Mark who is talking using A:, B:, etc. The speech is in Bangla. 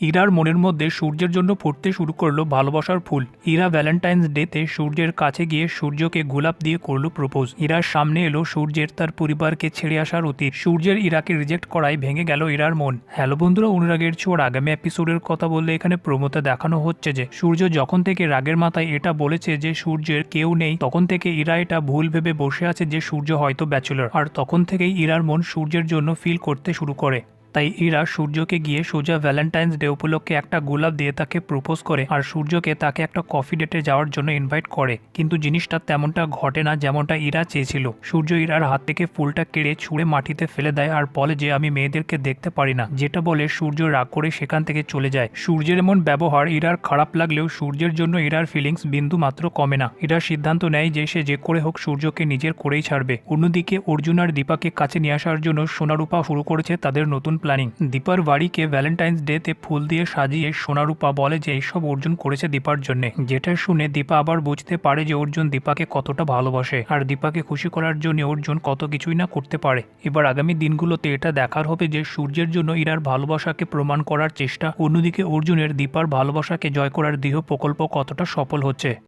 A: ইরার মনের মধ্যে সূর্যের জন্য ফুটতে শুরু করলো ভালোবাসার ফুল। ইরা ভ্যালেন্টাইন্স ডেতে সূর্যের কাছে গিয়ে সূর্যকে গোলাপ দিয়ে করলো প্রপোজ। ইরার সামনে এলো সূর্যের তার পরিবারকে ছেড়ে আসার অতীত। সূর্যের ইরাকে রিজেক্ট করায় ভেঙে গেল ইরার মন। হ্যালো বন্ধুরা, অনুরাগের ছোঁয়ার আগামী এপিসোডের কথা বললে এখানে প্রমোতে দেখানো হচ্ছে যে সূর্য যখন থেকে রাগের মাথায় এটা বলেছে যে সূর্যের কেউ নেই, তখন থেকে ইরা এটা ভুল ভেবে বসে আছে যে সূর্য হয়তো ব্যাচেলর। আর তখন থেকেই ইরার মন সূর্যের জন্য ফিল করতে শুরু করে। তাই ইরা সূর্যকে গিয়ে সোজা ভ্যালেন্টাইন্স ডে উপলক্ষে একটা গোলাপ দিয়ে তাকে প্রপোজ করে আর সূর্যকে তাকে একটা কফি ডেটে যাওয়ার জন্য ইনভাইট করে। কিন্তু জিনিসটা তেমনটা ঘটে না যেমনটা ইরা চেয়েছিল। সূর্য ইরার হাত থেকে ফুলটা কেড়ে ছুঁড়ে মাটিতে ফেলে দেয় আর বলে যে আমি মেয়েদেরকে দেখতে পারি না, যেটা বলে সূর্য রাগ করে সেখান থেকে চলে যায়। সূর্যের এমন ব্যবহার ইরার খারাপ লাগলেও সূর্যের জন্য ইরার ফিলিংস বিন্দু মাত্র কমে না। ইরার সিদ্ধান্ত নেয় যে সে যে করে হোক সূর্যকে নিজের করেই ছাড়বে। অন্যদিকে অর্জুন আর দীপাকে কাছে নিয়ে আসার জন্য সোনারূপা শুরু করেছে তাদের নতুন প্ল্যানিং। দীপার বাড়িকে ভ্যালেন্টাইন্স ডেতে ফুল দিয়ে সাজিয়ে সোনারূপা বলে যে এইসব অর্জুন করেছে দীপার জন্য। যেটা শুনে দীপা আবার বুঝতে পারে যে অর্জুন দীপাকে কতটা ভালোবাসে আর দীপাকে খুশি করার জন্য অর্জুন কত কিছুই না করতে পারে। এবার আগামী দিনগুলোতে এটা দেখার হবে যে সূর্যের জন্য ইরার ভালোবাসাকে প্রমাণ করার চেষ্টা, অন্যদিকে অর্জুনের দীপার ভালোবাসাকে জয় করার দৃঢ় প্রকল্প কতটা সফল হচ্ছে।